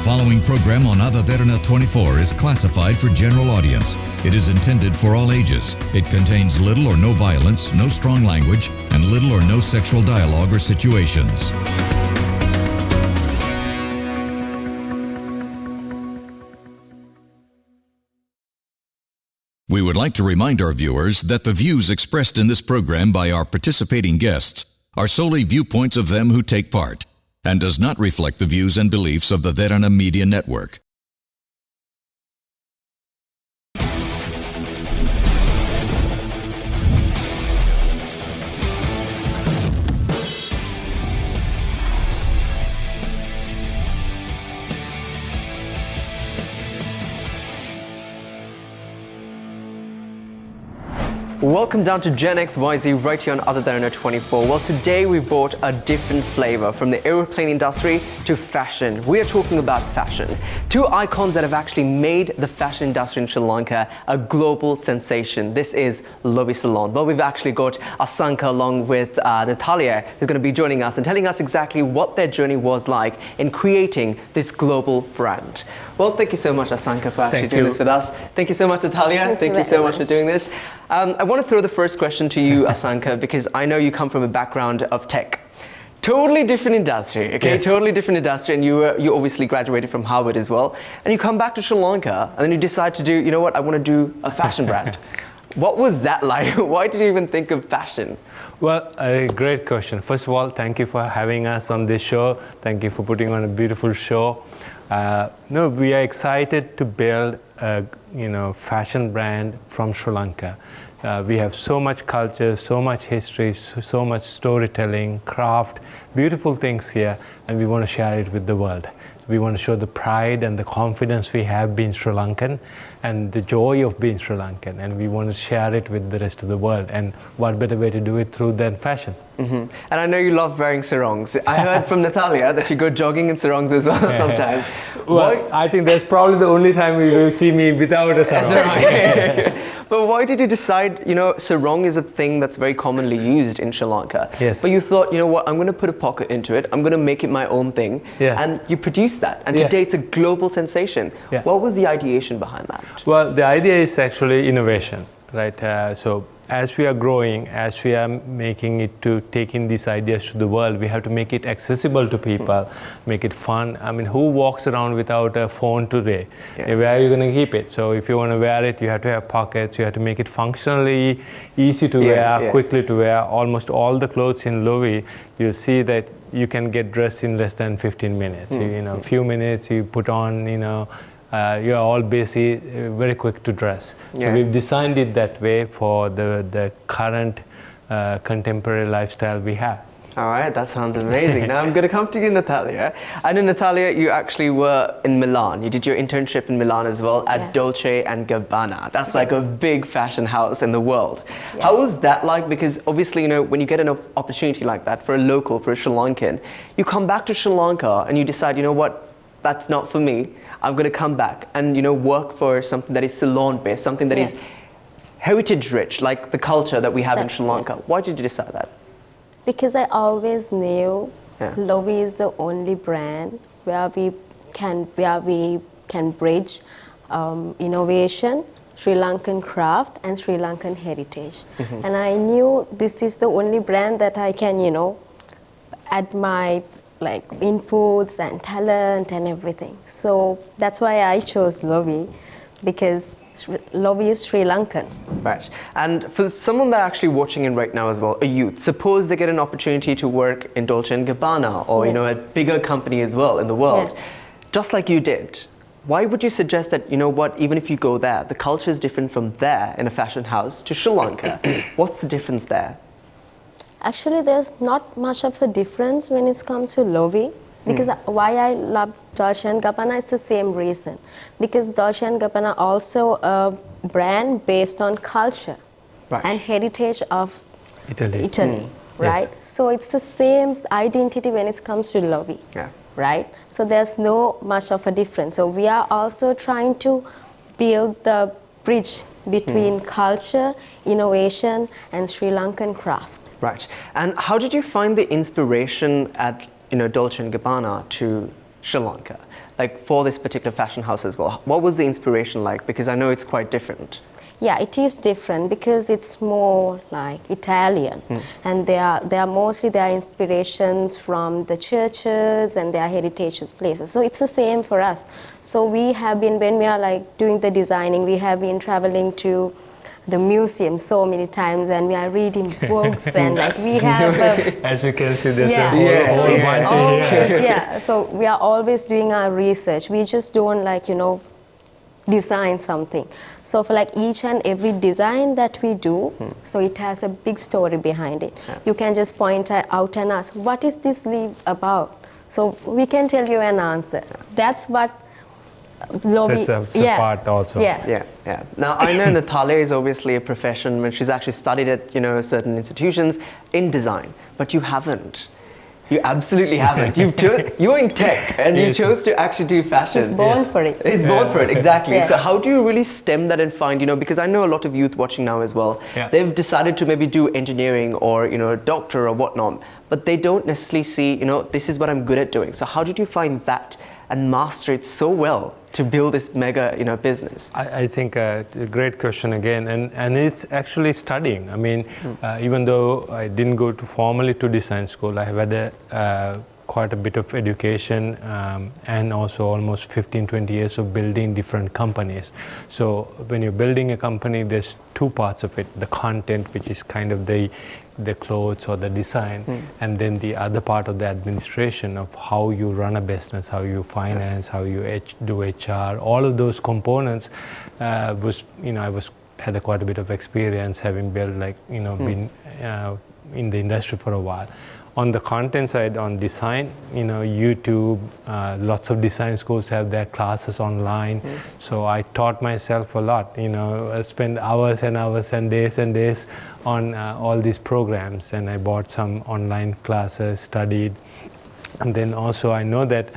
following program on Derana 24 is classified for general audience. It is intended for all ages. It contains little or no violence, no strong language, and little or no sexual dialogue or situations. We would like to remind our viewers that the views expressed in this program by our participating guests are solely viewpoints of them who take part, and does not reflect the views and beliefs of the Derana Media Network. Welcome down to Gen XYZ right here on Derana 24. Well, today we brought a different flavor from the aeroplane industry to fashion. We are talking about fashion. Two icons that have actually made the fashion industry in Sri Lanka a global sensation. This is Lovi Salon. Well, we've actually got Asanka along with Natalia, who's going to be joining us and telling us exactly what their journey was like in creating this global brand. Well, thank you so much, Asanka, for actually doing this with us. Thank you so much, Natalia. Thank you so much for doing this. I want to throw the first question to you, Asanka, because I know you come from a background of tech. Totally different industry, okay? Yes. Totally different industry, and you obviously graduated from Harvard as well. And you come back to Sri Lanka, and then you decide to do, you know what, I want to do a fashion brand. What was that like? Why did you even think of fashion? Well, a great question. First of all, thank you for having us on this show. Thank you for putting on a beautiful show. No, we are excited to build a fashion brand from Sri Lanka. We have so much culture, so much history, so much storytelling, craft, beautiful things here, and we want to share it with the world. We want to show the pride and the confidence we have being Sri Lankan and the joy of being Sri Lankan, and we want to share it with the rest of the world. And what better way to do it through than fashion? Mm-hmm. And I know you love wearing sarongs. I heard from Natalia that you go jogging in sarongs as well sometimes. Well, I think that's probably the only time you will see me without a sarong. But why did you decide, sarong is a thing that's very commonly used in Sri Lanka. Yes. But you thought, you know what, I'm going to put a pocket into it. I'm going to make it my own thing. Yeah. And you produced that. And today it's a global sensation. Yeah. What was the ideation behind that? Well, the idea is actually innovation, right? So as we are growing, as we are making it to taking these ideas to the world, we have to make it accessible to people, make it fun. I mean, who walks around without a phone today? Yeah. Where are you going to keep it? So if you want to wear it, you have to have pockets, you have to make it functionally easy to wear, quickly to wear. Almost all the clothes in Lovi, you'll see that you can get dressed in less than 15 minutes. A few minutes, you put on, you're all busy, very quick to dress. Yeah. So we've designed it that way for the current contemporary lifestyle we have. All right, that sounds amazing. Now I'm going to come to you, Natalia. I know, Natalia, you actually were in Milan. You did your internship in Milan as well at Dolce & Gabbana. That's like a big fashion house in the world. Yeah. How was that like? Because obviously, when you get an opportunity like that for a local, for a Sri Lankan, you come back to Sri Lanka and you decide, you know what, that's not for me. I'm going to come back and work for something that is Ceylon-based, something that is heritage-rich, like the culture that we have in Sri Lanka. Why did you decide that? Because I always knew Lovi is the only brand where we can bridge innovation, Sri Lankan craft, and Sri Lankan heritage. Mm-hmm. And I knew this is the only brand that I can, add my inputs and talent and everything. So that's why I chose Lovi, because Lovi is Sri Lankan. Right. And for someone that's actually watching in right now as well, a youth, suppose they get an opportunity to work in Dolce & Gabbana or a bigger company as well in the world, just like you did. Why would you suggest that, even if you go there, the culture is different from there in a fashion house to Sri Lanka? What's the difference there? Actually, there's not much of a difference when it comes to Lovi, because why I love Dolce & Gabbana, it's the same reason. Because Dolce & Gabbana also a brand based on culture and heritage of Italy, right? Yes. So it's the same identity when it comes to Lovi, right? So there's no much of a difference. So we are also trying to build the bridge between culture, innovation, and Sri Lankan craft. Right. And how did you find the inspiration at Dolce & Gabbana to Sri Lanka, like for this particular fashion house as well? What was the inspiration like? Because I know it's quite different. Yeah, it is different because it's more like Italian, and they are mostly their inspirations from the churches and their heritage places. So it's the same for us. So we have been, when we are like doing the designing, we have been traveling to the museum so many times, and we are reading books and like we have as you can see, there's yeah, a so whole it's bunch always, here. yeah, so we are always doing our research. We just don't like, you know, design something. So for like each and every design that we do, so it has a big story behind it. You can just point out and ask, what is this sleeve about? So we can tell you an answer. That's what Lovi, Sets apart also. Yeah. Now I know Natalia is obviously a profession when she's actually studied at, you know, certain institutions in design, but you haven't. You absolutely haven't. You're in tech and you chose to actually do fashion. He's born for it. He's born for it, exactly. Yeah. So how do you really stem that and find, you know, because I know a lot of youth watching now as well, they've decided to maybe do engineering or, you know, doctor or whatnot, but they don't necessarily see, you know, this is what I'm good at doing. So how did you find that and master it so well to build this mega, you know, business? I think a great question again, and it's actually studying. I mean, even though I didn't go to formally to design school, I have had quite a bit of education and also almost 15-20 years of building different companies. So when you're building a company, there's two parts of it: the content, which is kind of the clothes or the design, and then the other part of the administration of how you run a business, how you finance, how you do HR. All of those components was, you know, had quite a bit of experience having built, like, you know, been in the industry for a while. On the content side, on design, you know, YouTube, lots of design schools have their classes online. So I taught myself a lot, you know, I spent hours and hours and days on all these programs, and I bought some online classes, studied. And then also I know that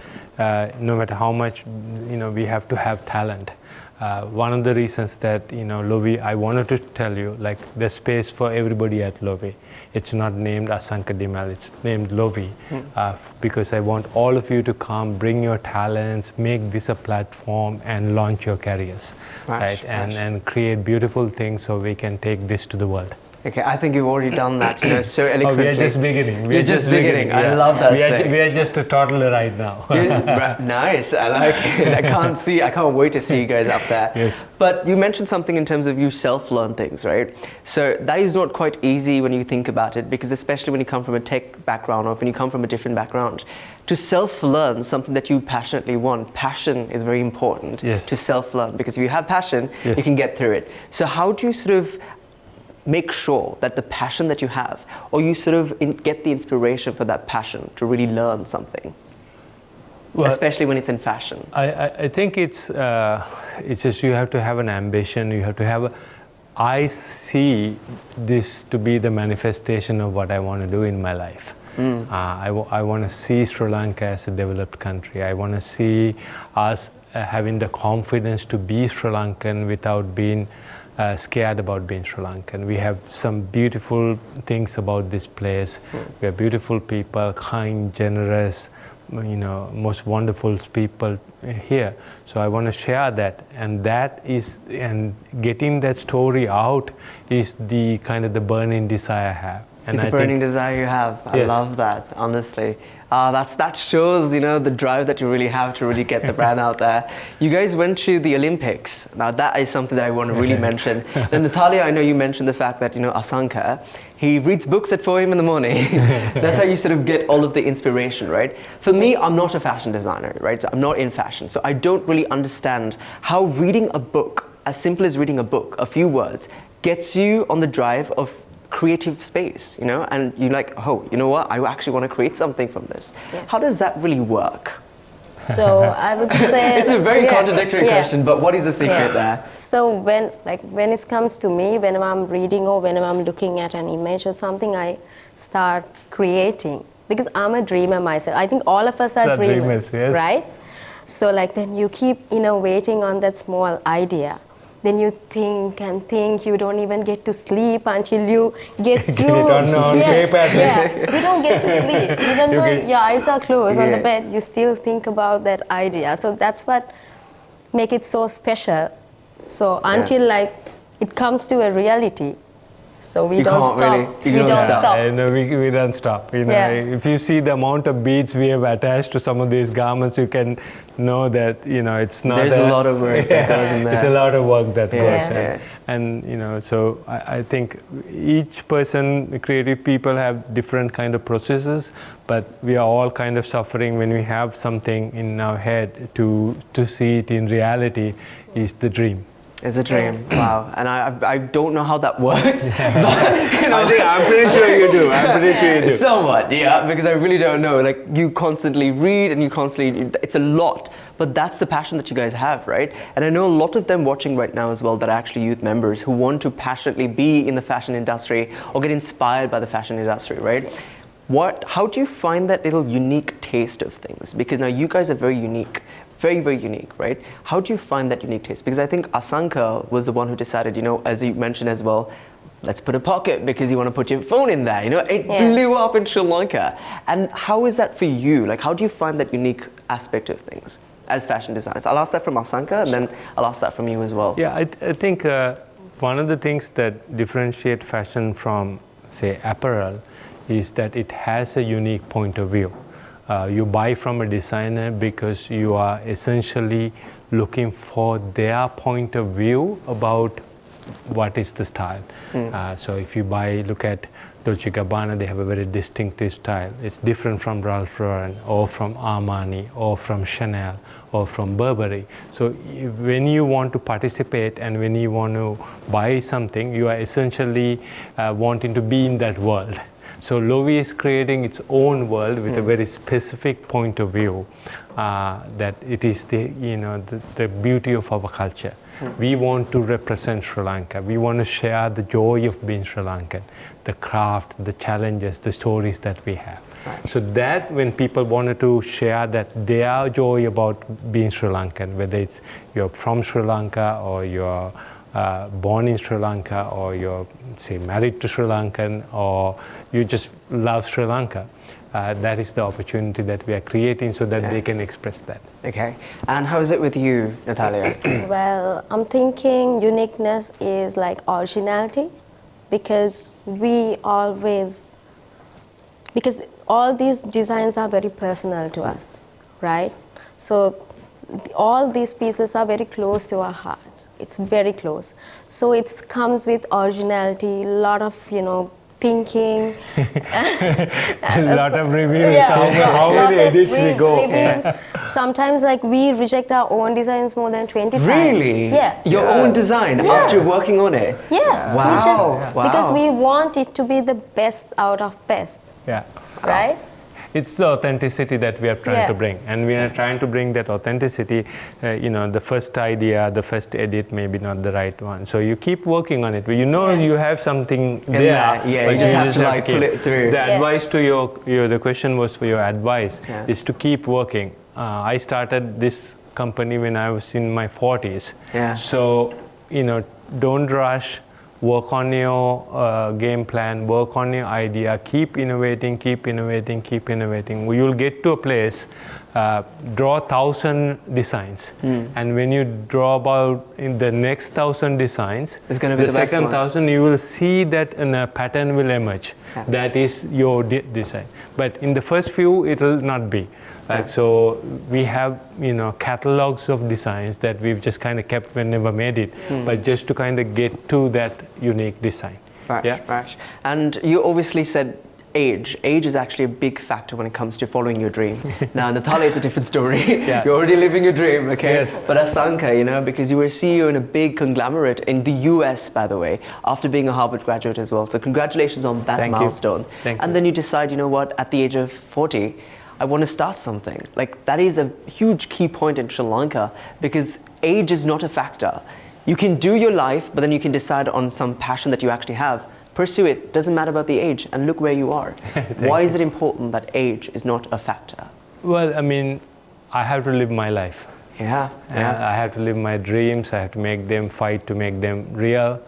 no matter how much, you know, we have to have talent. One of the reasons that, you know, Lovi, I wanted to tell you, like, there's space for everybody at Lovi. It's not named Asanka De Mel, it's named Lovi, because I want all of you to come, bring your talents, make this a platform and launch your careers, right? And create beautiful things so we can take this to the world. Okay, I think you've already done that, you know, so eloquently. We are just beginning. We're just beginning. Yeah. I love that. We are just a toddler right now. Nice. I like it. I can't wait to see you guys up there. Yes. But you mentioned something in terms of you self-learn things, right? So that is not quite easy when you think about it, because especially when you come from a tech background or when you come from a different background, to self-learn something that you passionately want, passion is very important to self-learn, because if you have passion, you can get through it. So how do you sort of make sure that the passion that you have, or you sort of get the inspiration for that passion to really learn something, especially when it's in fashion? I think it's just you have to have an ambition. You have to have I see this to be the manifestation of what I want to do in my life. I want to see Sri Lanka as a developed country. I want to see us having the confidence to be Sri Lankan without being scared about being Sri Lankan. We have some beautiful things about this place. We have beautiful people, kind, generous, you know, most wonderful people here. So I want to share that, and getting that story out is the kind of the burning desire I have. And the burning desire you have. I love that, honestly. That shows, you know, the drive that you really have to really get the brand out there. You guys went to the Olympics. Now that is something that I want to really mention. And Natalia, I know you mentioned the fact that, you know, Asanka, he reads books at 4 a.m. in the morning. That's how you sort of get all of the inspiration, right? For me, I'm not a fashion designer, right? So I'm not in fashion. So I don't really understand how reading a book, as simple as reading a book, a few words, gets you on the drive of creative space, you know, and you're like, oh, you know what, I actually want to create something from this. How does that really work? So I would say it's a very contradictory question, but what is the secret there? So when it comes to me, when I'm reading or when I'm looking at an image or something, I start creating, because I'm a dreamer myself. I think all of us are dreamers, right? So like then you keep innovating on that small idea. then you think and think, you don't even get to sleep until you get through. Get it on paper. Yeah, you don't get to sleep. Even though your eyes are closed on the bed, you still think about that idea. So that's what make it so special. So until like it comes to a reality, so we don't stop. We don't stop. No, we don't stop. You know, if you see the amount of beads we have attached to some of these garments, you can know that, you know, it's not. There's a lot of work that goes in there. It's a lot of work that goes in. And you know, so I think each person, creative people, have different kind of processes, but we are all kind of suffering when we have something in our head to see it in reality is the dream. It's a dream. Wow. And I don't know how that works. But, you know, I'm pretty sure you do. I'm pretty sure you do. Somewhat, yeah, because I really don't know. Like, you constantly read and you constantly, it's a lot. But that's the passion that you guys have, right? And I know a lot of them watching right now as well that are actually youth members who want to passionately be in the fashion industry or get inspired by the fashion industry, right? How do you find that little unique taste of things? Because now you guys are very unique. Very, very unique, right? How do you find that unique taste? Because I think Asanka was the one who decided, you know, as you mentioned as well, let's put a pocket because you want to put your phone in there. You know, it blew up in Sri Lanka. And how is that for you? Like, how do you find that unique aspect of things as fashion designers? I'll ask that from Asanka, and then I'll ask that from you as well. Yeah, I think one of the things that differentiate fashion from, say, apparel is that it has a unique point of view. You buy from a designer because you are essentially looking for their point of view about what is the style. So if you look at Dolce & Gabbana, they have a very distinctive style. It's different from Ralph Lauren or from Armani or from Chanel or from Burberry. So when you want to participate and when you want to buy something, you are essentially wanting to be in that world. So Loewe is creating its own world with a very specific point of view that it is the beauty of our culture. We want to represent Sri Lanka. We want to share the joy of being Sri Lankan, the craft, the challenges, the stories that we have. Right. So that when people wanted to share that their joy about being Sri Lankan, whether it's you're from Sri Lanka or you're born in Sri Lanka or you're, say, married to Sri Lankan or you just love Sri Lanka, that is the opportunity that we are creating so that they can express that. Okay. And how is it with you, Natalia? Well, I'm thinking uniqueness is like originality, because all these designs are very personal to us, right? So all these pieces are very close to our heart. It's very close. So it comes with originality, a lot of, thinking. A lot of reviews, how many edits we go. Sometimes like we reject our own designs more than 20 times. Really? Yeah. Your own design after working on it? Yeah. Wow. Because we want it to be the best out of best. Yeah. Right? It's the authenticity that we are trying to bring, and we are trying to bring that authenticity. The first idea, the first edit may be not the right one, so you keep working on it. You know you have something there. Yeah, you just have to pull it through. The advice to the question was for your advice is to keep working. I started this company when I was in my 40s. Yeah. So don't rush. Work on your game plan, work on your idea, keep innovating, keep innovating, keep innovating. You'll get to a place, draw 1,000 designs. And when you draw about in the next 1,000 designs, it's going to be the second 1,000, you will see that a pattern will emerge. Yeah. That is your design. But in the first few, it will not be. So we have catalogs of designs that we've just kind of kept but never made it, but just to kind of get to that unique design. Right. And you obviously said age. Age is actually a big factor when it comes to following your dream. Now, Natalia, it's a different story. You're already living your dream, okay? Yes. But Asanka, because you were CEO in a big conglomerate in the US, by the way, after being a Harvard graduate as well. So congratulations on that milestone. Thank you. And then you decide, at the age of 40, I want to start something. Like, that is a huge key point in Sri Lanka, because age is not a factor. You can do your life, but then you can decide on some passion that you actually have. Pursue it. Doesn't matter about the age, and look where you are. Why is it important that age is not a factor? Well, I mean, I have to live my life. Yeah, yeah. I have to live my dreams. I have to make them, fight to make them real.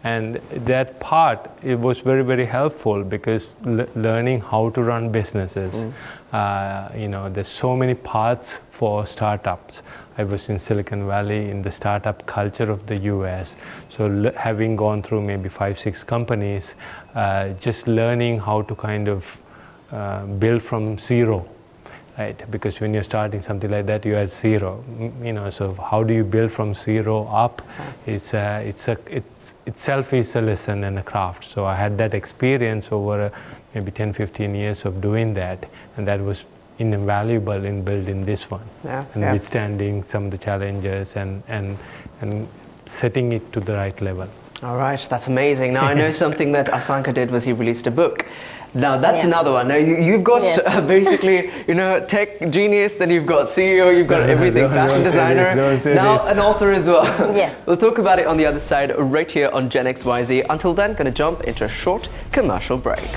And that part, it was very, very helpful because learning how to run businesses, you know, there's so many paths for startups. I was in Silicon Valley in the startup culture of the US. So having gone through maybe 5-6 companies, just learning how to kind of build from zero. Right, because when you're starting something like that, you're at zero. You know, so how do you build from zero up? It's itself is a lesson and a craft. So I had that experience over maybe 10-15 years of doing that, and that was invaluable in building this one, and withstanding some of the challenges and setting it to the right level. All right, that's amazing. Now I know something that Asanka did was he released a book. Now that's another one. Now you've got basically, you know, tech genius, then you've got CEO, you've got everything, fashion designer, now an author as well. Yes. We'll talk about it on the other side right here on Gen XYZ. Until then, going to jump into a short commercial break.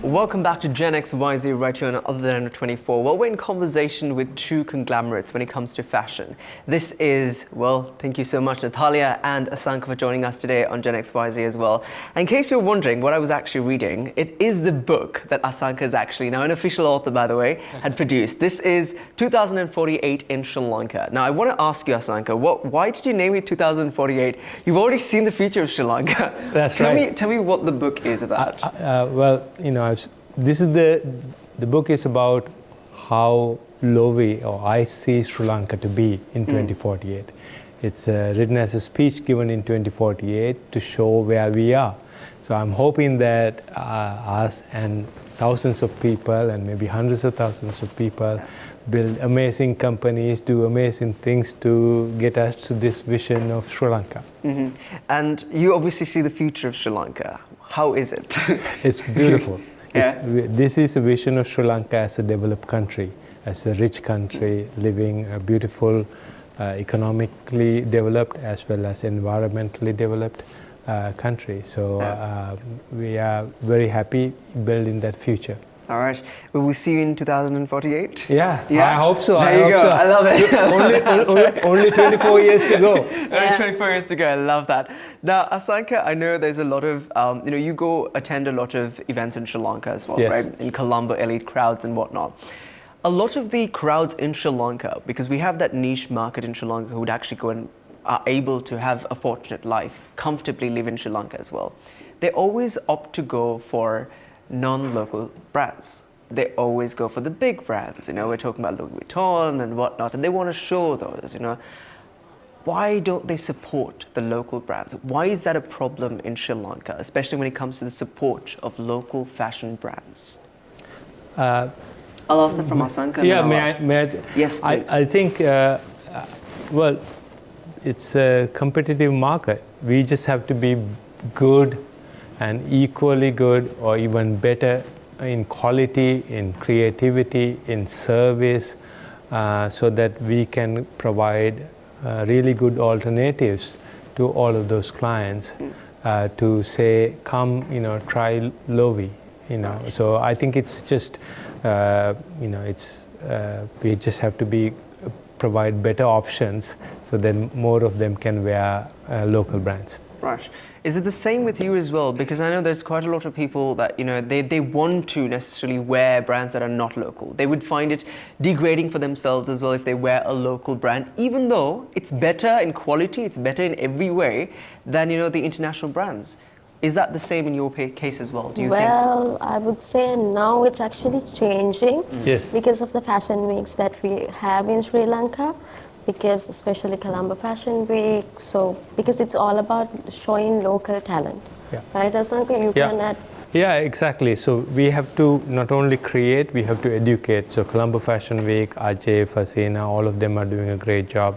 Welcome back to Gen XYZ right here on Other Than 24. Well, we're in conversation with two conglomerates when it comes to fashion. This is, well, thank you so much, Natalia and Asanka, for joining us today on Gen XYZ as well. And in case you're wondering what I was actually reading, it is the book that Asanka is actually, now an official author by the way, had produced. This is 2048 in Sri Lanka. Now I want to ask you, Asanka, why did you name it 2048? You've already seen the future of Sri Lanka. That's right. Tell me what the book is about. Well, you know, this is the book is about how Lovi, or I see Sri Lanka to be in 2048. It's written as a speech given in 2048 to show where we are. So I'm hoping that us and thousands of people and maybe hundreds of thousands of people build amazing companies, do amazing things to get us to this vision of Sri Lanka. And you obviously see the future of Sri Lanka. How is it? It's beautiful. Yeah. This is a vision of Sri Lanka as a developed country, as a rich country, living a beautiful, economically developed as well as environmentally developed country. So we are very happy building that future. All right. Will we see you in 2048? Yeah, I hope so. There you go. I love it. Only 24 years to go. Only 24 years to go. I love that. Now, Asanka, I know there's a lot of, you know, you go attend a lot of events in Sri Lanka as well, right? In Colombo, elite crowds and whatnot. A lot of the crowds in Sri Lanka, because we have that niche market in Sri Lanka who would actually go and are able to have a fortunate life, comfortably live in Sri Lanka as well. They always opt to go for non-local brands. They always go for the big brands. You know, we're talking about Louis Vuitton and whatnot, and they want to show those, you know. Why don't they support the local brands? Why is that a problem in Sri Lanka, especially when it comes to the support of local fashion brands? I'll ask them from Asanka. Yeah, may I? Yes, please. I think, well, it's a competitive market. We just have to be good and equally good or even better in quality, in creativity, in service, so that we can provide really good alternatives to all of those clients to say, come, you know, try Lovi, you know. So I think it's just, you know, it's, we just have to provide better options so then more of them can wear local brands. Right. Is it the same with you as well? Because I know there's quite a lot of people that, you know, they want to necessarily wear brands that are not local. They would find it degrading for themselves as well if they wear a local brand, even though it's better in quality, it's better in every way than, you know, the international brands. Is that the same in your case as well, do you think? Well, I would say now it's actually changing because of the fashion weeks that we have in Sri Lanka. Because especially Colombo Fashion Week, so because it's all about showing local talent, right, Asanka? You can Yeah, exactly. So we have to not only create, we have to educate. So Colombo Fashion Week, Ajay, Fasina, all of them are doing a great job.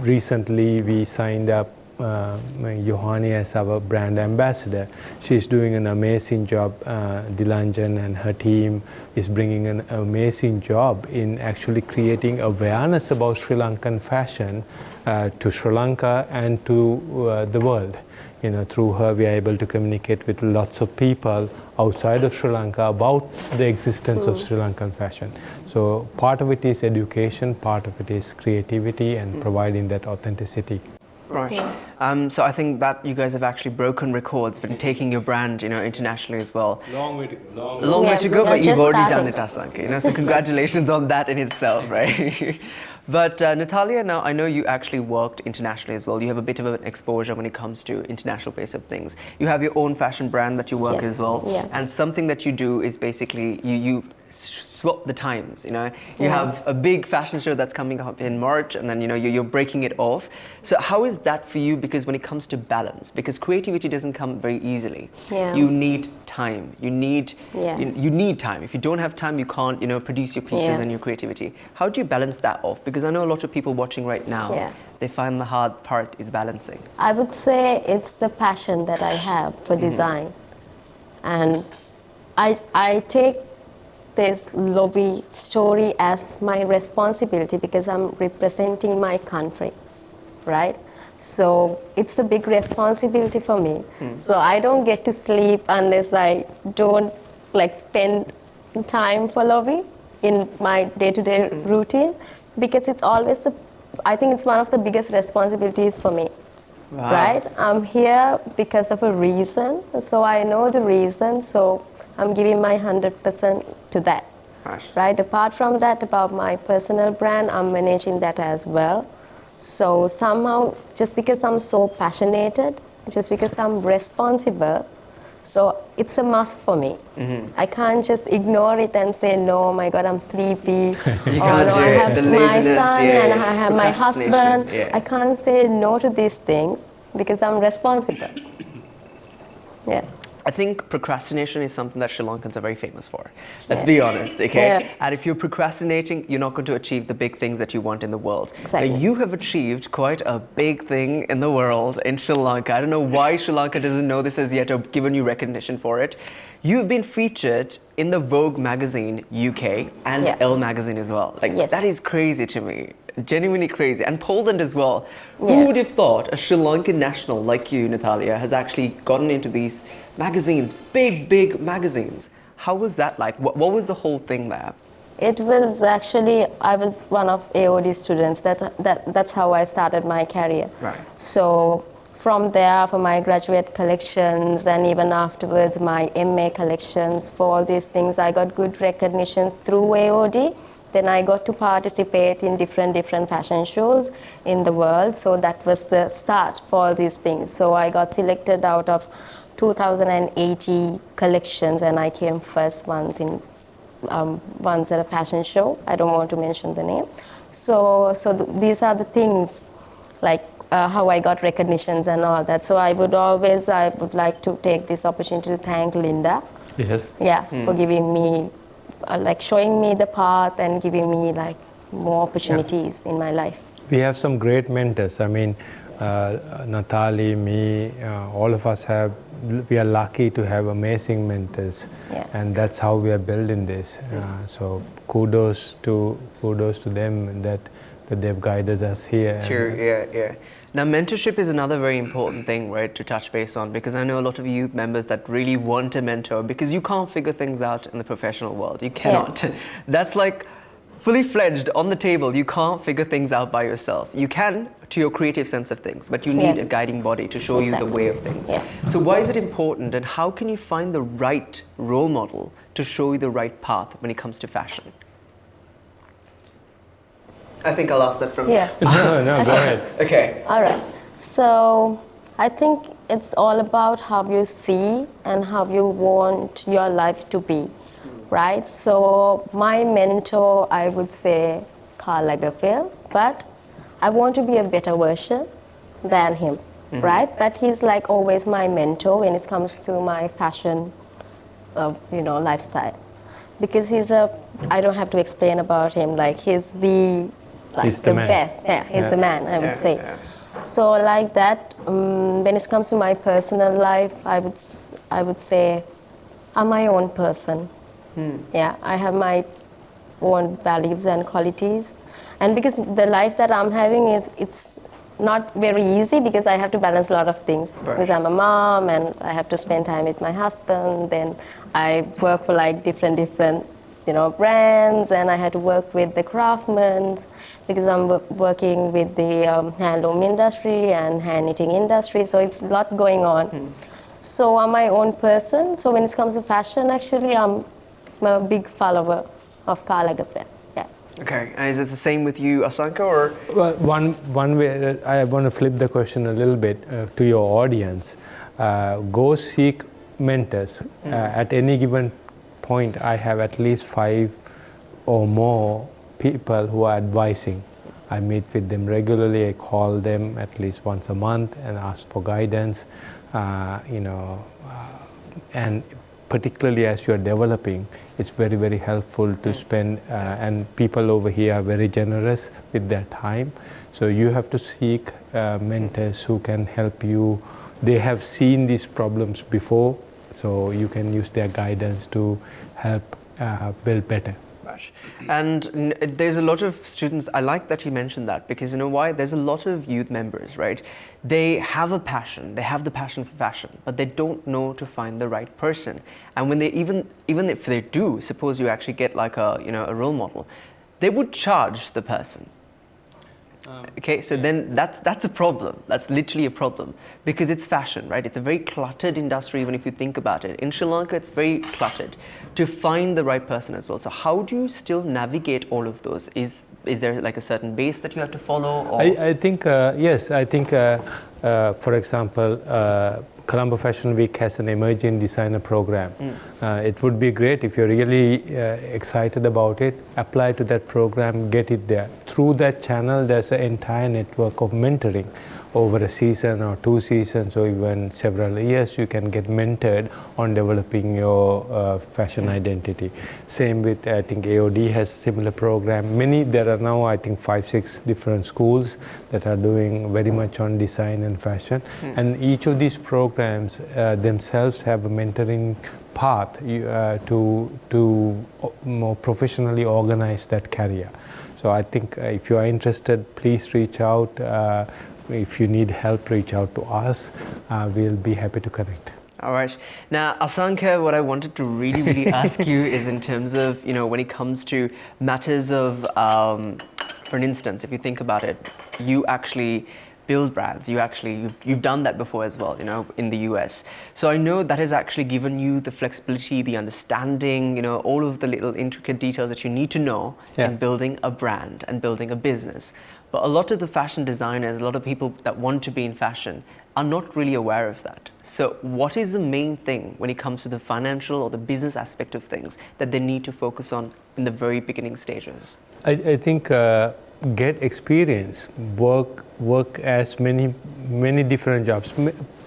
Recently, we signed up Yohani as our brand ambassador. She's doing an amazing job. Dilanjan and her team is bringing an amazing job in actually creating awareness about Sri Lankan fashion to Sri Lanka and to the world. You know, through her we are able to communicate with lots of people outside of Sri Lanka about the existence of Sri Lankan fashion. So part of it is education, part of it is creativity and providing that authenticity. Right. So I think that you guys have actually broken records for taking your brand, internationally as well. Long way to go. Long way to go, but you've just already started. done it, Asanka. So congratulations on that in itself, right? But Natalia, now I know you actually worked internationally as well. You have a bit of an exposure when it comes to international base of things. You have your own fashion brand that you work Yes. as well. Yeah. And something that you do is basically you swap the times, You Yeah. have a big fashion show that's coming up in March, and then, you're breaking it off. So how is that for you? Because when it comes to balance, because creativity doesn't come very easily. Yeah. You need time. You need Yeah. you need time. If you don't have time, you can't, produce your pieces Yeah. and your creativity. How do you balance that off? Because I know a lot of people watching right now, Yeah. they find the hard part is balancing. I would say it's the passion that I have for design. And I take this Lovi story as my responsibility because I'm representing my country, right? So it's a big responsibility for me. So I don't get to sleep unless I don't spend time for Lovi in my day-to-day routine, because it's always I think it's one of the biggest responsibilities for me. Wow. Right? I'm here because of a reason, so I know the reason, so I'm giving my 100% to that. Right. Right? Apart from that, about my personal brand, I'm managing that as well. So somehow, just because I'm so passionate, just because I'm responsible, so it's a must for me. I can't just ignore it and say, no, oh my God, I'm sleepy. You or can't no, do I it. have The my laziness, son yeah, and I have my procrastination, husband. yeah. I can't say no to these things because I'm responsible. Yeah. I think procrastination is something that Sri Lankans are very famous for. Let's be honest, okay? Yeah. And if you're procrastinating, you're not going to achieve the big things that you want in the world. Exactly. Now, you have achieved quite a big thing in the world in Sri Lanka. I don't know why Sri Lanka doesn't know this as yet or given you recognition for it. You've been featured in the Vogue magazine UK and Yeah. Elle magazine as well. Yes. That is crazy to me. Genuinely crazy. And Poland as well. Yeah. Who would have thought a Sri Lankan national like you, Natalia, has actually gotten into these magazines, big magazines? How was that like? What was the whole thing there? It was actually, I was one of AOD students. That's how I started my career. Right. So from there, for my graduate collections and even afterwards my MA collections, for all these things, I got good recognitions through AOD. Then I got to participate in different fashion shows in the world. So that was the start for all these things. So I got selected out of 2080 collections, and I came first once at a fashion show. I don't want to mention the name. So these are the things, how I got recognitions and all that. So I would like to take this opportunity to thank Linda. Yes. Yeah, for giving me, showing me the path and giving me more opportunities in my life. We have some great mentors. I mean, Natalie, me, all of us we are lucky to have amazing mentors, Yeah. and that's how we are building this. So kudos to them that they've guided us here. Sure, yeah. Now, mentorship is another very important thing, right, to touch base on, because I know a lot of youth members that really want a mentor because you can't figure things out in the professional world. You cannot. Yeah. That's fully fledged on the table. You can't figure things out by yourself. You can to your creative sense of things, but you need Yeah. a guiding body to show you the Exactly. way of things. Yeah. So why is it important, and how can you find the right role model to show you the right path when it comes to fashion? I think I'll ask that from Yeah. No, go ahead. Okay. All right. So I think it's all about how you see and how you want your life to be, right? So my mentor, I would say Karl Lagerfeld, but I want to be a better version than him. right? But he's like always my mentor when it comes to my fashion, lifestyle. Because I don't have to explain about him, like he's the man. best. Yeah, he's the man, I would say. Yeah. So like that, when it comes to my personal life, I would say I'm my own person. Yeah, I have my own values and qualities. And because the life that I'm having it's not very easy, because I have to balance a lot of things. Right. Because I'm a mom and I have to spend time with my husband. Then I work for like different brands, and I had to work with the craftsmen because I'm working with the handloom industry and hand knitting industry. So it's a lot going on. So I'm my own person. So when it comes to fashion, actually, I'm a big follower of Karla Gappa. Yeah. Okay, and is it the same with you, Asanka, or? Well, one way I want to flip the question a little bit to your audience. Go seek mentors. At any given point, I have at least 5 or more people who are advising. I meet with them regularly. I call them at least once a month and ask for guidance. And particularly as you are developing, it's very, very helpful to spend, and people over here are very generous with their time. So you have to seek mentors who can help you. They have seen these problems before, so you can use their guidance to help build better. And there's a lot of students, I like that you mentioned that, because you know why? There's a lot of youth members, right? They have a passion, they have the passion for fashion, but they don't know to find the right person. And when they even if they do, suppose you actually get like a role model, they would charge the person. Okay, so then that's a problem. That's literally a problem, because it's fashion, right? It's a very cluttered industry, even if you think about it. In Sri Lanka, it's very cluttered to find the right person as well. So how do you still navigate all of those? Is there like a certain base that you have to follow? Or? I think, yes, I think, for example, Colombo Fashion Week has an emerging designer program. It would be great if you're really excited about it, apply to that program, get it there. Through that channel, there's an entire network of mentoring. Over a season or 2 seasons or even several years, you can get mentored on developing your fashion identity. Same with, I think AOD has a similar program. There are now, I think, 5-6 different schools that are doing very much on design and fashion. And each of these programs themselves have a mentoring path to more professionally organize that career. So I think if you are interested, please reach out. If you need help, reach out to us. We'll be happy to connect. All right. Now, Asanka, what I wanted to really ask you is in terms of, when it comes to matters of, for instance, if you think about it, you actually build brands. You've done that before as well, in the US. So I know that has actually given you the flexibility, the understanding, all of the little intricate details that you need to know in building a brand and building a business. But a lot of the fashion designers, a lot of people that want to be in fashion are not really aware of that. So what is the main thing when it comes to the financial or the business aspect of things that they need to focus on in the very beginning stages? I think get experience, work as many different jobs.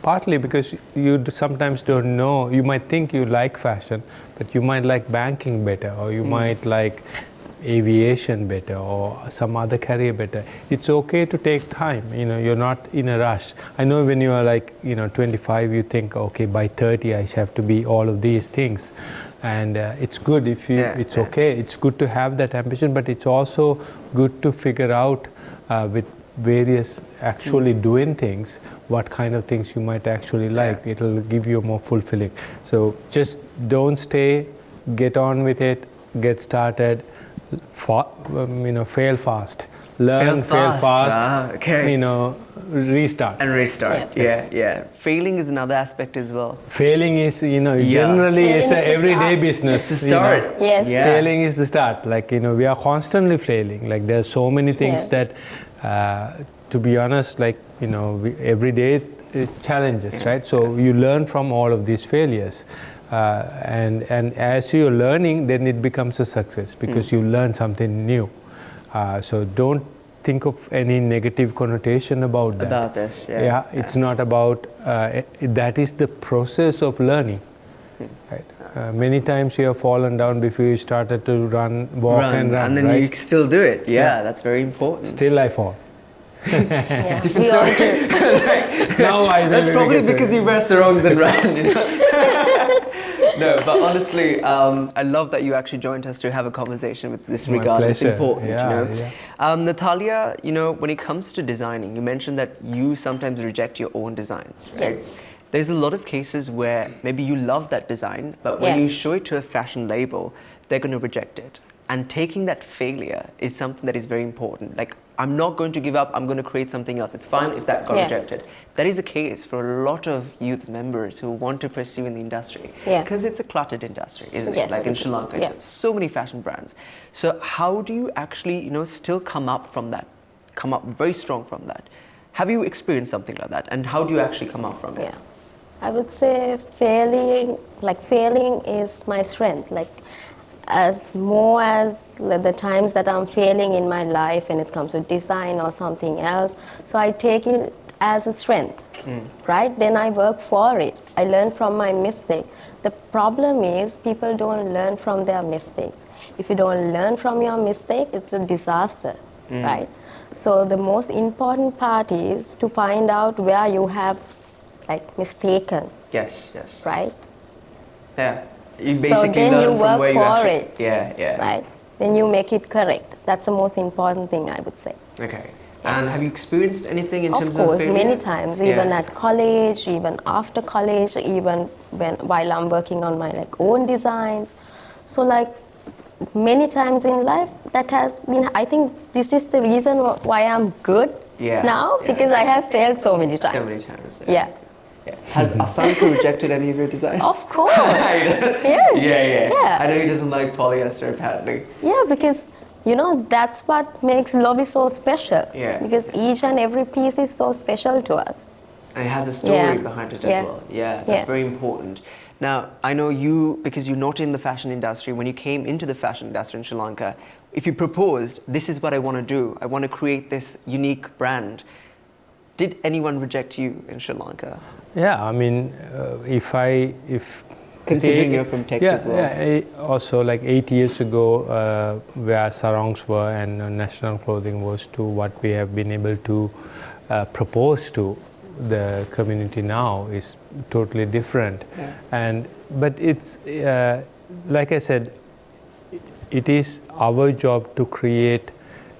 Partly because you sometimes don't know, you might think you like fashion, but you might like banking better, or you might like aviation better, or some other career better. It's okay to take time. You're not in a rush. I know when you are like 25, you think, okay, by 30 I have to be all of these things, and it's good if you. It's okay. It's good to have that ambition, but it's also good to figure out with various actually doing things what kind of things you might actually like. It'll give you more fulfilling. So just don't stay. Get on with it. Get started. Fail fast, learn, fail fast, restart. And restart, yeah. Failing is another aspect as well. Failing is, generally it's an everyday business. It's the start. Yes. Yeah. Failing is the start. Like, we are constantly failing. Like, there's so many things that, to be honest, like, every day challenges, right? So you learn from all of these failures. And as you're learning, then it becomes a success because you learn something new. So don't think of any negative connotation about that. About this, yeah. Yeah, it's not about, that is the process of learning. Right. Many times you have fallen down before you started to walk and run, and then right? you still do it. Yeah, that's very important. Still I fall. Yeah, Different we all story. do. Now I That's probably because you wear sarongs and ran. You know? No, but honestly, I love that you actually joined us to have a conversation with this My regard. It's pleasure. important, Yeah, you know. yeah. Natalia, you know, when it comes to designing, you mentioned that you sometimes reject your own designs, right? Yes. There's a lot of cases where maybe you love that design, but when Yeah. you show it to a fashion label, they're going to reject it. And taking that failure is something that is very important. Like, I'm not going to give up, I'm going to create something else. It's fine if that got Yeah. rejected. That is a case for a lot of youth members who want to pursue in the industry. Yeah. Because it's a cluttered industry, isn't Yes, it? Like in it Sri is. Lanka, Yeah. it's so many fashion brands. So how do you actually, you know, still come up from that? Come up very strong from that? Have you experienced something like that? And how do you actually come up from it? Yeah. I would say failing is my strength. Like, as more as the times that I'm failing in my life when it comes to design or something else, so I take it as a strength, right? Then I work for it. I learn from my mistake. The problem is people don't learn from their mistakes. If you don't learn from your mistake, it's a disaster, right? So the most important part is to find out where you have like mistaken, Yes, yes. right? Yeah. You So basically then learn you from work where you for actually, it. Yeah, yeah. Right? Then you make it correct. That's the most important thing, I would say. Okay. And have you experienced anything in Of terms course, of failure? many times, even Yeah. at college, even after college, even while I'm working on my like own designs. So like many times in life, that has been. I think this is the reason why I'm good now, because I have failed so many times. So many times. Yeah. Yeah. Has Asanka rejected any of your designs? Of course. Yes. Yes. Yeah. I know he doesn't like polyester apparently. Yeah, because you know that's what makes Lobby so special. Yeah. Because each and every piece is so special to us. And it has a story Yeah. behind it Yeah. as well. Yeah, that's Yeah. very important. Now, I know you, because you're not in the fashion industry, when you came into the fashion industry in Sri Lanka, if you proposed, this is what I want to do, I want to create this unique brand, did anyone reject you in Sri Lanka? Yeah, I mean, Considering you're from tech as well. Yeah, also like 8 years ago, where sarongs were and national clothing was to what we have been able to propose to the community now is totally different. Yeah. But it's, like I said, it is our job to create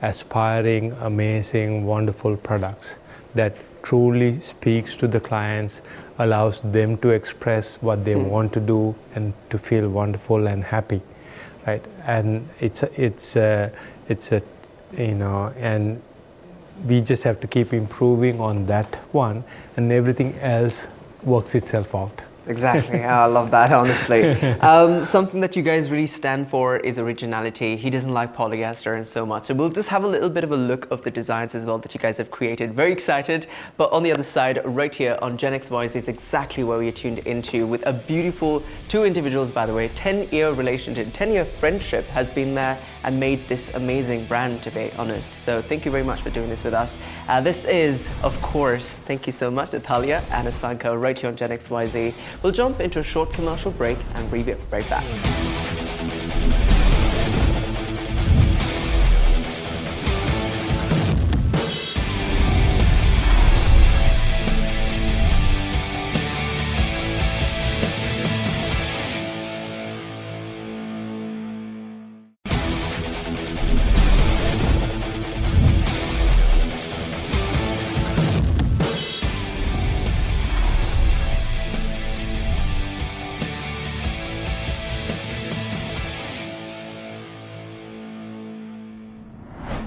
aspiring, amazing, wonderful products that truly speaks to the clients, allows them to express what they want to do and to feel wonderful and happy, right? And it's a you know, and we just have to keep improving on that one, and everything else works itself out. Exactly. I love that, honestly. Something that you guys really stand for is originality. He doesn't like polyester and so much. So we'll just have a little bit of a look of the designs as well that you guys have created. Very excited. But on the other side, right here on Gen XYZ is exactly where we are tuned into with a beautiful two individuals, by the way. 10-year relationship, 10-year friendship has been there and made this amazing brand, to be honest. So thank you very much for doing this with us. This is, of course, thank you so much, Natalia and Asanka, right here on Gen XYZ. We'll jump into a short commercial break and we'll be right back.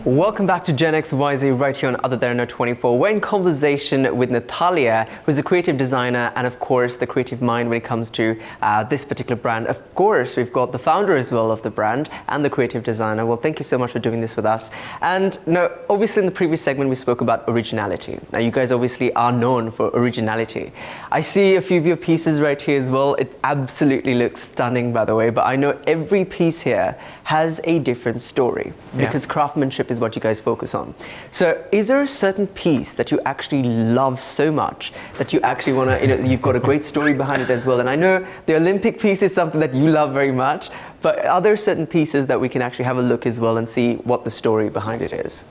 Welcome back to Gen XYZ right here on Other Derana 24. We're in conversation with Natalia, who's a creative designer and of course the creative mind when it comes to this particular brand. Of course, we've got the founder as well of the brand and the creative designer. Well, thank you so much for doing this with us. And now, obviously in the previous segment, we spoke about originality. Now, you guys obviously are known for originality. I see a few of your pieces right here as well. It absolutely looks stunning, by the way, but I know every piece here has a different story because craftsmanship is is what you guys focus on. So is there a certain piece that you actually love so much that you actually want to, you've got a great story behind it as well? And I know the Olympic piece is something that you love very much, but are there certain pieces that we can actually have a look as well and see what the story behind it is?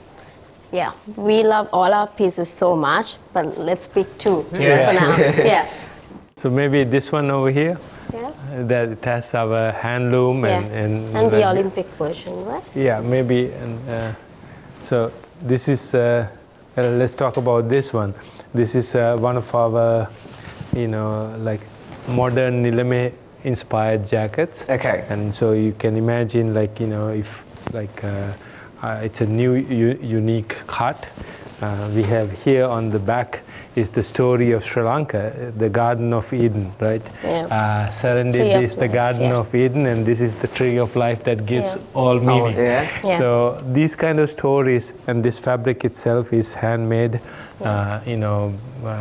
Yeah, we love all our pieces so much, but let's pick two for Yeah. now. Yeah. So maybe this one over here, Yeah. that it has our handloom And the Olympic version, right? Yeah, maybe. And so this is, let's talk about this one. This is one of our, like modern Nilame inspired jackets. Okay. And so you can imagine, like, if like it's a new unique cut. We have here on the back is the story of Sri Lanka, the Garden of Eden, right? Yeah. Serendip is the Garden of Eden, and this is the tree of life that gives all meaning. Yeah. Yeah. So these kind of stories, and this fabric itself is handmade,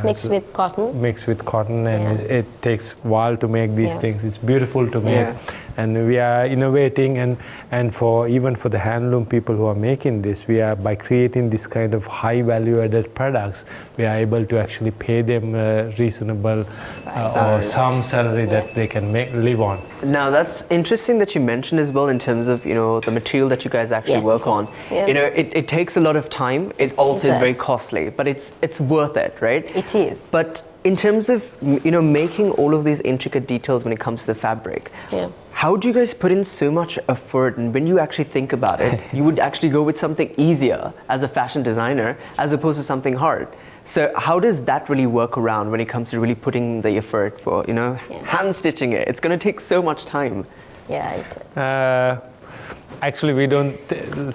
Mixed with cotton. mixed with cotton, and it takes a while to make these things. It's beautiful to make. Yeah. And we are innovating, and for even for the handloom people who are making this, we are, by creating this kind of high value added products, we are able to actually pay them a reasonable or some salary that they can live on. Now that's interesting that you mentioned as well in terms of the material that you guys actually work on. Yeah. It takes a lot of time. It also is very costly, but it's worth it, right? It is. But in terms of making all of these intricate details when it comes to the fabric, how do you guys put in so much effort? And when you actually think about it, you would actually go with something easier as a fashion designer as opposed to something hard. So how does that really work around when it comes to really putting the effort for hand stitching it? It's going to take so much time. Yeah, it is. Actually, we don't.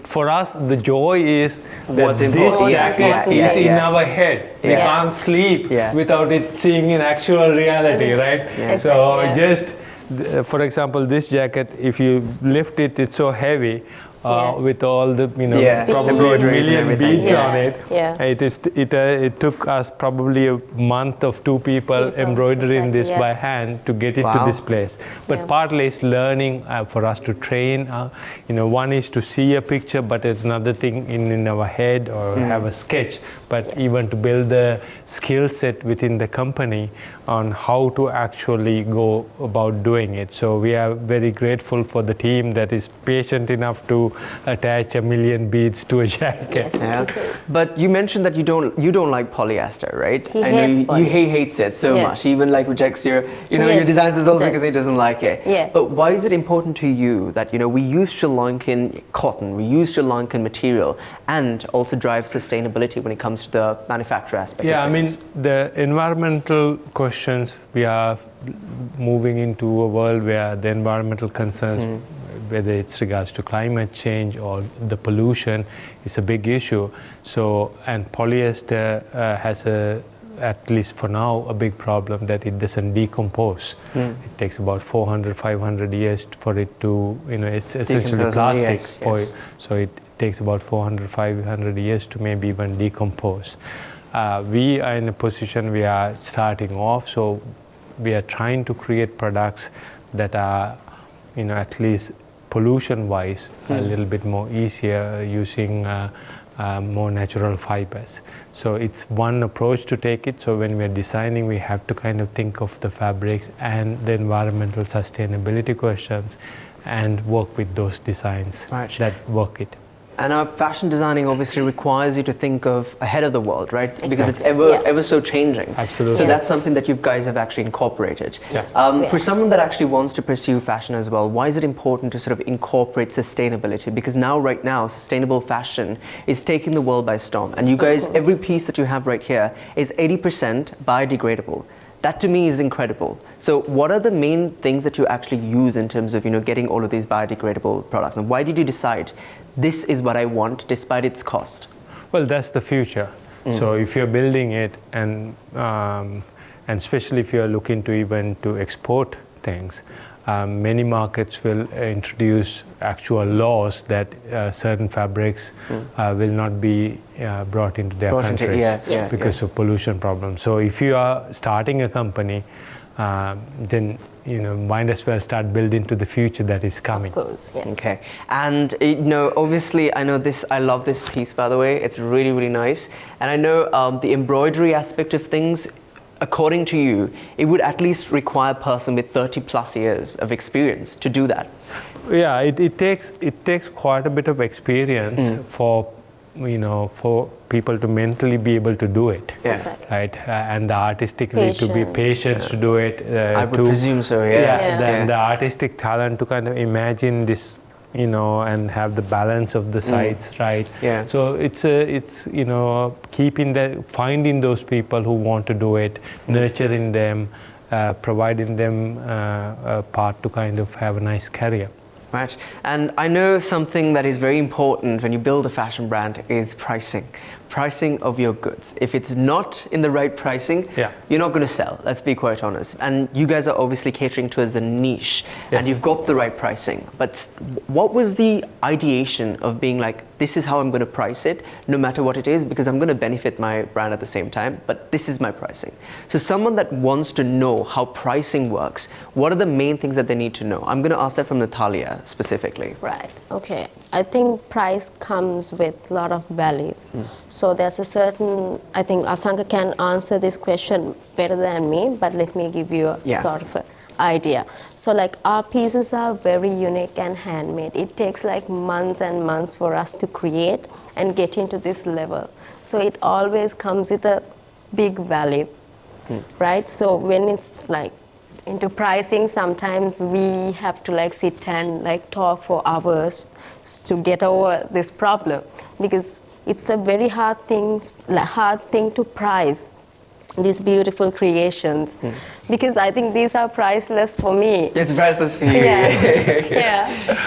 For us, the joy is that What's this important. jacket is in our head. We Yeah. can't sleep Yeah. without it seeing in actual reality, right? Yeah. So Exactly, yeah. just, for example, this jacket, if you lift it, it's so heavy. With all the probably a embroideries and million everything. beads on it. Yeah. It took us probably a month of two people embroidering this by hand to get it to this place. But partly it's learning for us to train. One is to see a picture, but it's another thing in our head or have a sketch. But even to build the skill set within the company on how to actually go about doing it. So we are very grateful for the team that is patient enough to attach a million beads to a jacket. Yes, Yeah. it is. But you mentioned that you don't like polyester, right? He I know hates he polyester. hates it so Yeah. much. He even rejects your your Yes, designs as well does. because he doesn't like it. Yeah. But why is it important to you that we use Sri Lankan cotton, we use Sri Lankan material, and also drive sustainability when it comes to the manufacture aspect? Yeah, of I mean, things? the environmental questions, we are moving into a world where the environmental concerns, whether it's regards to climate change or the pollution, is a big issue. So, and polyester has at least for now, a big problem that it doesn't decompose. It takes about 400, 500 years for it to, it's essentially Decompose, plastic. yes. So it takes about 400, 500 years to maybe even decompose. We are in a position, we are starting off, so we are trying to create products that are, at least pollution-wise, a little bit more easier using more natural fibers. So it's one approach to take it. So when we're designing, we have to kind of think of the fabrics and the environmental sustainability questions and work with those designs that work it. And our fashion designing obviously requires you to think of ahead of the world, right? Because it's Exactly. ever so changing. Absolutely. So that's something that you guys have actually incorporated. Yes. For someone that actually wants to pursue fashion as well, why is it important to sort of incorporate sustainability? Because right now, sustainable fashion is taking the world by storm. And you guys, every piece that you have right here is 80% biodegradable. That to me is incredible. So what are the main things that you actually use in terms of getting all of these biodegradable products? And why did you decide this is what I want despite its cost? Well, that's the future. So if you're building it, and especially if you're looking to even to export things, many markets will introduce actual laws that certain fabrics will not be brought into their countries yes, because of pollution problems. So if you are starting a company, then might as well start building to the future that is coming. Of course, yeah. Okay, and obviously, I know this. I love this piece, by the way. It's really, really nice. And I know the embroidery aspect of things. According to you, it would at least require a person with 30 plus years of experience to do that. Yeah, it takes quite a bit of experience for people to mentally be able to do it. Yeah. Exactly. Right, and the artistic need to be patient to do it. I would presume so. Yeah. The artistic talent to kind of imagine this, and have the balance of the sides, right? Yeah. So it's finding those people who want to do it, nurturing them, providing them a path to kind of have a nice career. Right, and I know something that is very important when you build a fashion brand is pricing. Pricing of your goods. If it's not in the right pricing, you're not going to sell. Let's be quite honest. And you guys are obviously catering towards a niche, and you've got the right pricing. But what was the ideation of being like, this is how I'm going to price it, no matter what it is, because I'm going to benefit my brand at the same time, but this is my pricing. So someone that wants to know how pricing works, what are the main things that they need to know? I'm going to ask that from Natalia specifically. Right, okay. I think price comes with a lot of value. So there's a certain, I think Asanka can answer this question better than me, but let me give you a sort of a idea. So like our pieces are very unique and handmade. It takes like months and months for us to create and get into this level. So it always comes with a big value, right? So when it's like into pricing, sometimes we have to like sit and like talk for hours to get over this problem, because it's a very hard thing to price these beautiful creations, because I think these are priceless for me. It's priceless for you.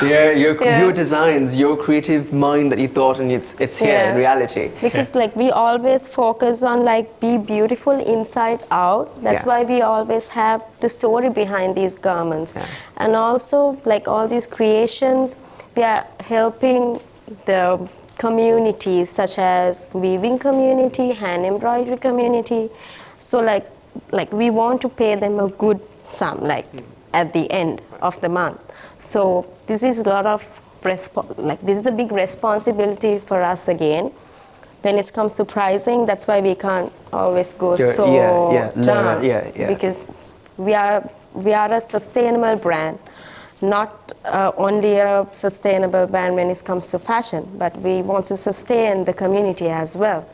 Your designs, your creative mind that you thought, and it's here in reality. Because like we always focus on like be beautiful inside out. That's why we always have the story behind these garments. And also like all these creations, we are helping the communities such as weaving community, hand embroidery community. So like we want to pay them a good sum at the end of the month. So this is a lot of this is a big responsibility for us again. When it comes to pricing, that's why we can't always go down, because we are a sustainable brand. Not only a sustainable brand when it comes to fashion, but we want to sustain the community as well.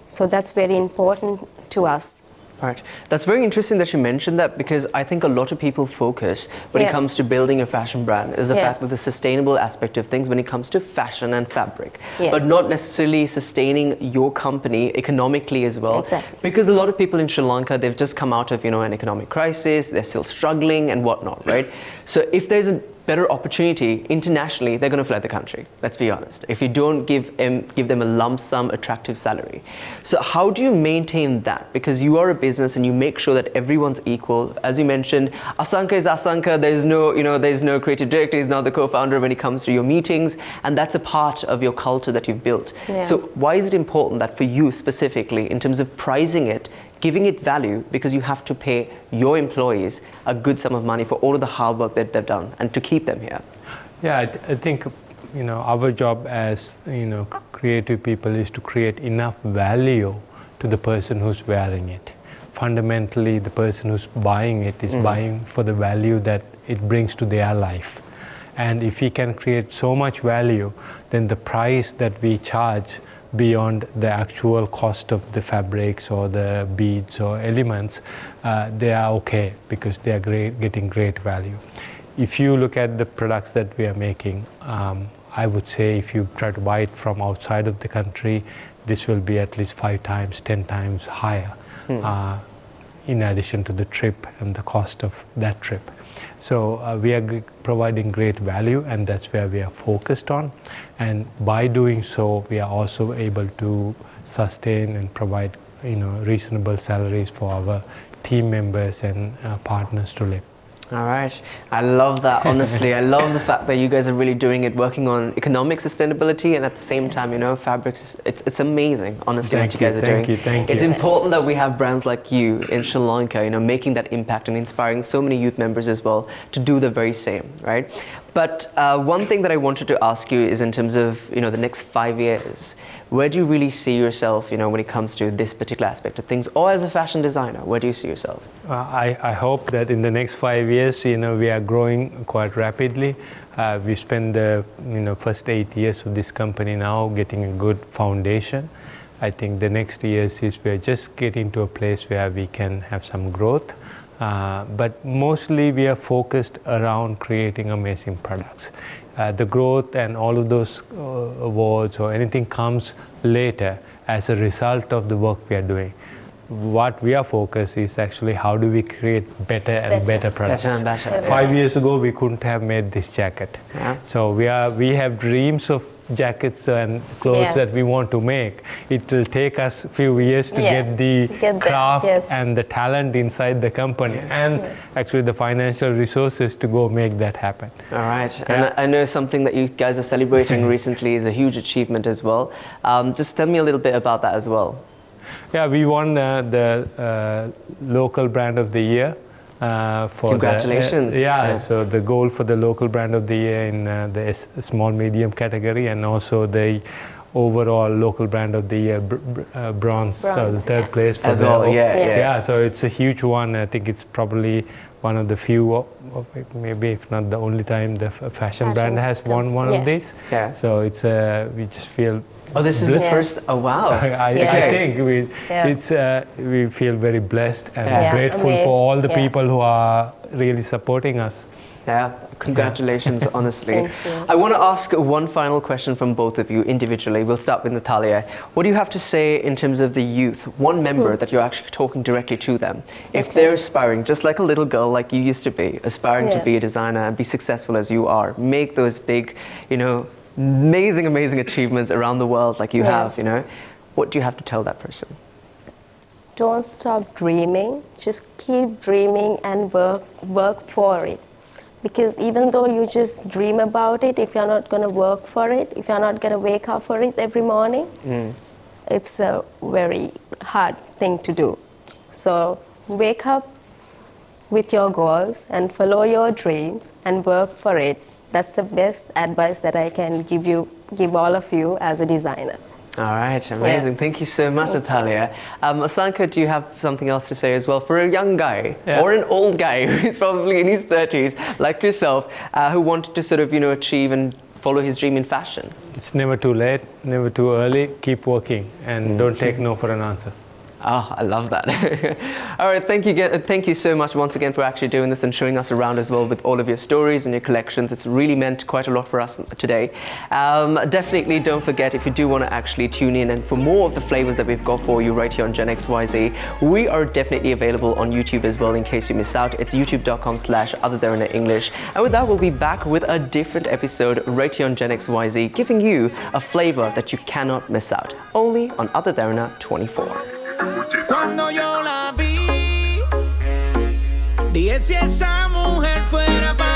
So that's very important to us. Right. That's very interesting that you mentioned that, because I think a lot of people focus when it comes to building a fashion brand is the fact that the sustainable aspect of things when it comes to fashion and fabric, but not necessarily sustaining your company economically as well. Exactly. Because a lot of people in Sri Lanka, they've just come out of an economic crisis, they're still struggling and whatnot, right? So if there's a better opportunity internationally, they're going to flood the country. Let's be honest. If you don't give them a lump sum attractive salary. So how do you maintain that? Because you are a business and you make sure that everyone's equal. As you mentioned, Asanka is Asanka. There's no creative director. He's not the co-founder when it comes to your meetings, and that's a part of your culture that you've built. So why is it important that for you specifically, in terms of pricing it, giving it value, because you have to pay your employees a good sum of money for all of the hard work that they've done and to keep them here? Yeah, I think our job as creative people is to create enough value to the person who's wearing it. Fundamentally, the person who's buying it is buying for the value that it brings to their life. And if we can create so much value, then the price that we charge beyond the actual cost of the fabrics or the beads or elements, they are okay, because they are getting great value. If you look at the products that we are making, I would say if you try to buy it from outside of the country, this will be at least 5 times, 10 times higher, in addition to the trip and the cost of that trip. So we are providing great value, and that's where we are focused on. And by doing so, we are also able to sustain and provide reasonable salaries for our team members and partners to live. All right. I love that, honestly. I love the fact that you guys are really doing it, working on economic sustainability, and at the same time, fabrics, it's amazing, honestly, what you guys are doing. Thank you. It's important that we have brands like you in Sri Lanka, making that impact and inspiring so many youth members as well to do the very same, right? But one thing that I wanted to ask you is in terms of, the next 5 years, where do you really see yourself, when it comes to this particular aspect of things, or as a fashion designer, where do you see yourself? I hope that in the next 5 years, we are growing quite rapidly. We spent the, first 8 years of this company now getting a good foundation. I think the next years is we're just getting to a place where we can have some growth. But mostly we are focused around creating amazing products. The growth and all of those awards or anything comes later as a result of the work we are doing. What we are focused is actually how do we create better and better products. Better and better. 5 years ago we couldn't have made this jacket. Yeah. So we have dreams of jackets and clothes that we want to make. It will take us a few years to get the craft and the talent inside the company and actually the financial resources to go make that happen. All right. And I know something that you guys are celebrating recently is a huge achievement as well. Just tell me a little bit about that as well. Yeah, we won the local brand of the year. For Congratulations. So the goal for the local brand of the year in the small medium category, and also the overall local brand of the year bronze, so the third place for as well. So it's a huge one. I think it's probably one of the few, maybe if not the only time the fashion brand has won one of these. So it's we just feel. Oh, this is the first. Oh, wow! I think we feel very blessed and grateful for all the people who are really supporting us. Yeah, congratulations, honestly. I want to ask one final question from both of you individually. We'll start with Natalia. What do you have to say in terms of the youth, one member that you're actually talking directly to them? If they're aspiring, just like a little girl like you used to be, aspiring to be a designer and be successful as you are, make those big, amazing achievements around the world like you have, what do you have to tell that person? Don't stop dreaming. Just keep dreaming and work for it. Because even though you just dream about it, if you're not going to work for it, if you're not going to wake up for it every morning, it's a very hard thing to do. So wake up with your goals and follow your dreams and work for it. That's the best advice that I can give all of you as a designer. All right, amazing. Thank you so much, Natalia. Asanka, do you have something else to say as well? For a young guy or an old guy who's probably in his 30s, like yourself, who wanted to sort of, achieve and follow his dream in fashion? It's never too late, never too early. Keep working and don't take no for an answer. Oh, I love that. All right, thank you so much once again for actually doing this and showing us around as well with all of your stories and your collections. It's really meant quite a lot for us today. Definitely don't forget, if you do want to actually tune in and for more of the flavors that we've got for you right here on Gen XYZ, we are definitely available on YouTube as well in case you miss out. It's youtube.com/otherderana English. And with that, we'll be back with a different episode right here on Gen XYZ, giving you a flavor that you cannot miss out. Only on Other Derana 24. Cuando yo la vi, dije si esa mujer fuera para